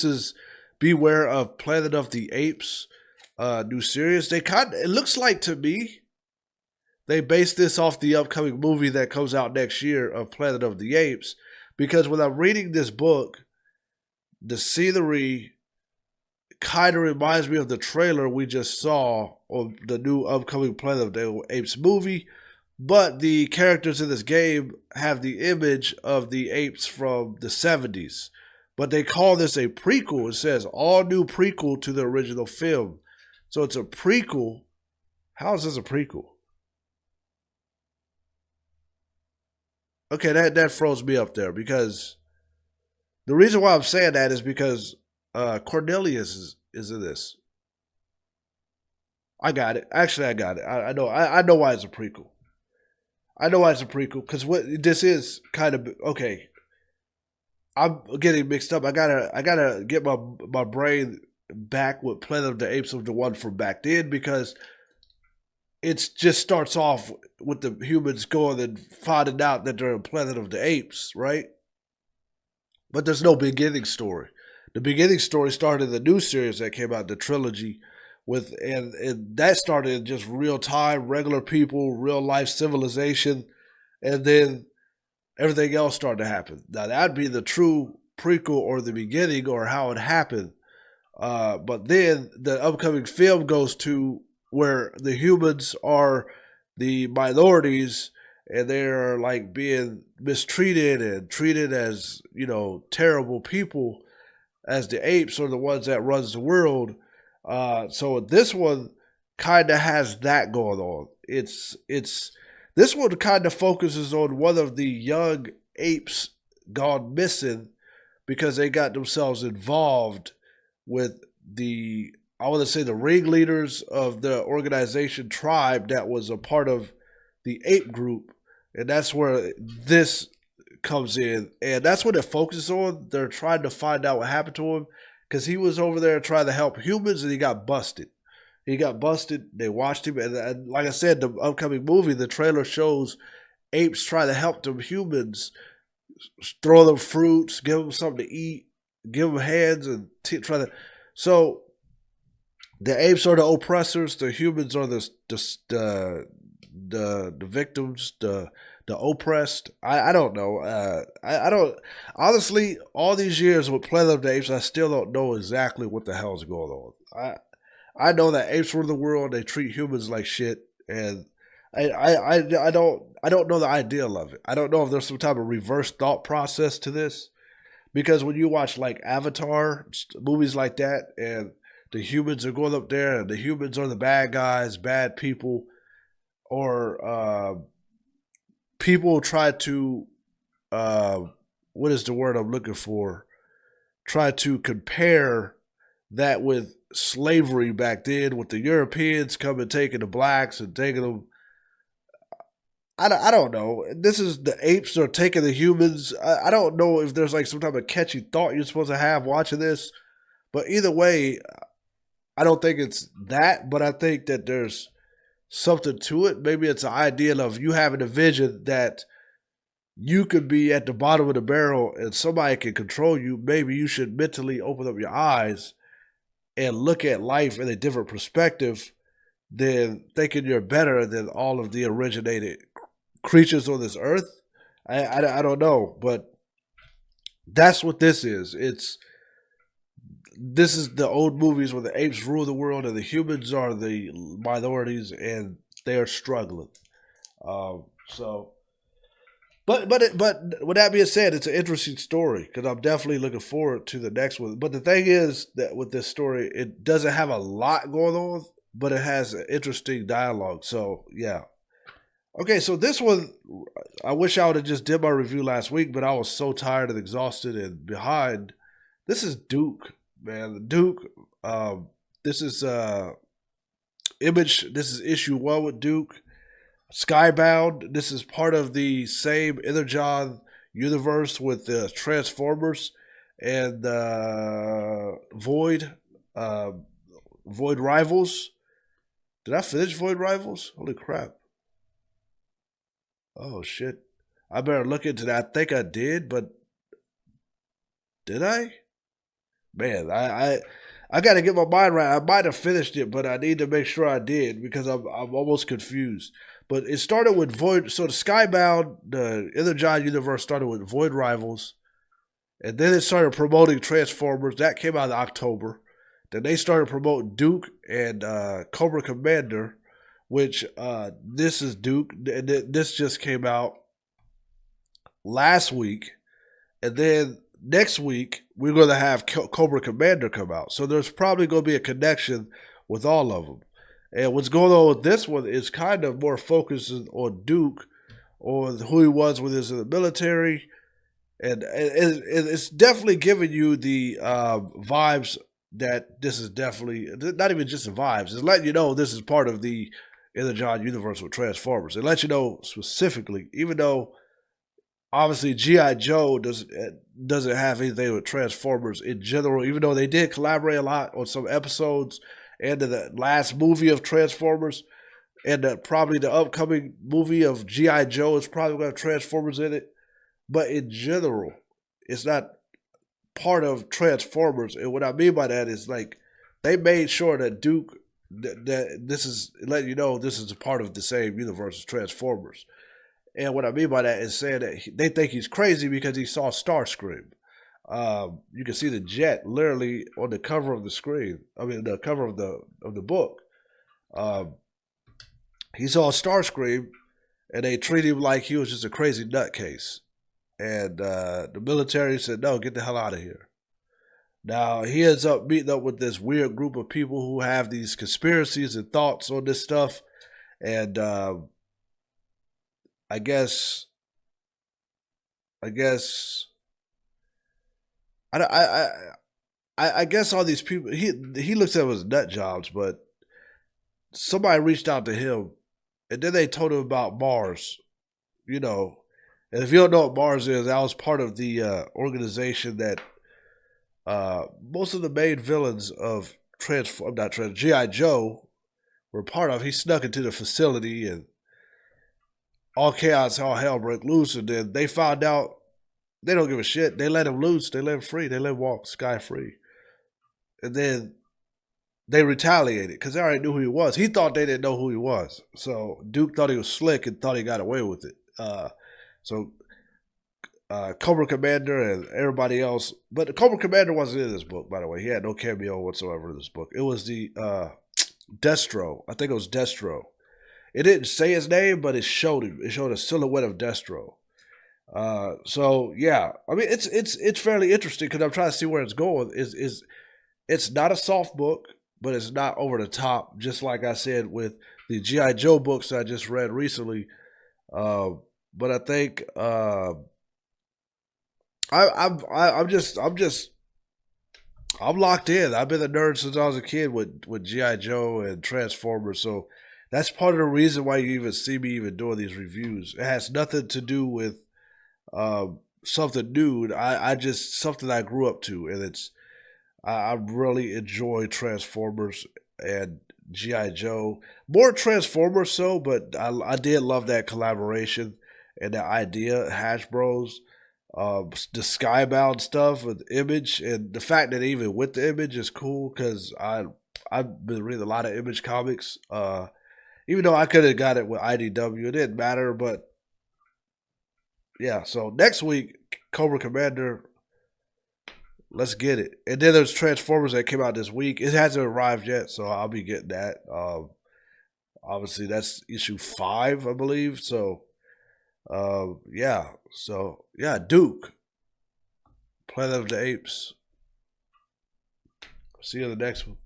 is Beware of Planet of the Apes new series. It looks like to me they based this off the upcoming movie that comes out next year of Planet of the Apes, because when I'm reading this book, the scenery kind of reminds me of the trailer we just saw on the new upcoming Planet of the Apes movie. But the characters in this game have the image of the apes from the 70s. But they call this a prequel. It says all new prequel to the original film. So it's a prequel. How is this a prequel? Okay, that froze me up there, because the reason why I'm saying that is because Cornelius is in this. I got it. Actually, I got it. I know why it's a prequel. I know why it's a prequel, because what this is kind of okay. I'm getting mixed up. I gotta get my brain back with Planet of the Apes of the one from back then, because it just starts off with the humans going and finding out that they're in Planet of the Apes, right? But there's no beginning story. The beginning story started in the new series that came out, the trilogy, with and that started in just real time, regular people, real life civilization, and then everything else started to happen. Now that'd be the true prequel or the beginning or how it happened. But then the upcoming film goes to where the humans are the minorities, and they're like being mistreated and treated as, terrible people, as the apes are the ones that runs the world. So this one kind of has that going on. It's this one kind of focuses on one of the young apes gone missing, because they got themselves involved with the, I want to say, the ringleaders of the organization tribe that was a part of the ape group, and that's where this comes in, and that's what it focuses on. They're trying to find out what happened to him, because he was over there trying to help humans and he got busted. He got busted. They watched him, and like I said, the upcoming movie, the trailer shows apes trying to help them humans, throw them fruits, give them something to eat, give them hands, and try to. So the apes are the oppressors. The humans are the victims. The oppressed. I don't know. I don't, honestly, all these years with Planet of the Apes, I still don't know exactly what the hell's going on. I know that apes rule the world. They treat humans like shit, and I don't know the ideal of it. I don't know if there's some type of reverse thought process to this, because when you watch like Avatar movies like that, and the humans are going up there, and the humans are the bad guys, bad people, or people try to uh, what is the word I'm looking for? Try to compare that with slavery back then, with the Europeans coming taking the blacks and taking them. I don't know. This is the apes are taking the humans. I don't know if there's like some type of catchy thought you're supposed to have watching this, but either way, I don't think it's that. But I think that there's something to it. Maybe it's an idea of you having a vision that you could be at the bottom of the barrel and somebody can control you. Maybe you should mentally open up your eyes and look at life in a different perspective than thinking you're better than all of the originated creatures on this earth. I don't know, but that's what this is. This is the old movies where the apes rule the world and the humans are the minorities, and they are struggling. So, but with that being said, it's an interesting story, because I'm definitely looking forward to the next one. But the thing is that with this story, it doesn't have a lot going on, but it has an interesting dialogue. So yeah. Okay, so this one, I wish I would have just did my review last week, but I was so tired and exhausted and behind. This is Duke, man. Duke. Um, this is image. This is issue one with Duke. Skybound. This is part of the same Energon universe with the Transformers and Void. Void Rivals. Did I finish Void Rivals? Holy crap! Oh shit! I better look into that. I think I did, but did I? man, I got to get my mind right. I might have finished it, but I need to make sure I did because I'm almost confused. But it started with Void. So the Skybound, the Inner John universe started with Void Rivals, and then it started promoting Transformers. That came out in October. Then they started promoting Duke and Cobra Commander, which this is Duke. And this just came out last week, and then next week we're going to have Cobra Commander come out. So there's probably going to be a connection with all of them. And what's going on with this one is kind of more focused on Duke, on who he was when he was in the military, and it's definitely giving you the vibes that this is definitely not even just the vibes. It's letting you know this is part of the in the John universe with Transformers. It lets you know specifically, even though obviously GI Joe doesn't have anything with Transformers in general. Even though they did collaborate a lot on some episodes and in the last movie of Transformers, and probably the upcoming movie of GI Joe is probably going to have Transformers in it. But in general, it's not part of Transformers. And what I mean by that is like they made sure that Duke that this is letting you know this is a part of the same universe as Transformers. And what I mean by that is saying that they think he's crazy because he saw Starscream. You can see the jet literally on the cover of the screen. I mean, the cover of the book. Um, he saw Starscream, and they treat him like he was just a crazy nutcase. And the military said, "No, get the hell out of here." Now he ends up meeting up with this weird group of people who have these conspiracies and thoughts on this stuff, and I guess I guess I guess all these people he looks at them as nut jobs, but somebody reached out to him, and then they told him about Mars, you know. And if you don't know what Mars is, that was part of the organization that most of the main villains of not Trans GI Joe were part of. He snuck into the facility, and all chaos, all hell broke loose. And then they found out they don't give a shit. They let him loose. They let him free. They let him walk sky free. And then they retaliated because they already knew who he was. He thought they didn't know who he was. So Duke thought he was slick and thought he got away with it. So Cobra Commander and everybody else. But the Cobra Commander wasn't in this book, by the way. He had no cameo whatsoever in this book. It was the Destro. I think it was Destro. It didn't say his name, but it showed him. It showed a silhouette of Destro. So yeah, I mean it's fairly interesting because I'm trying to see where it's going. Is it's not a soft book, but it's not over the top. Just like I said with the GI Joe books I just read recently. But I think I'm locked in. I've been a nerd since I was a kid with GI Joe and Transformers, so that's part of the reason why you even see me even doing these reviews. It has nothing to do with something new. I just something I grew up to, and I really enjoy Transformers and GI Joe more Transformers so, but I did love that collaboration and the idea Hash Bros. The Skybound stuff with Image and the fact that even with the Image is cool because I've been reading a lot of Image comics. Even though I could have got it with IDW, it didn't matter. But yeah, so next week Cobra Commander, let's get it. And then there's Transformers that came out this week. It hasn't arrived yet, so I'll be getting that. Obviously that's issue 5, I believe. So yeah. So yeah, Duke, Planet of the Apes. See you in the next one.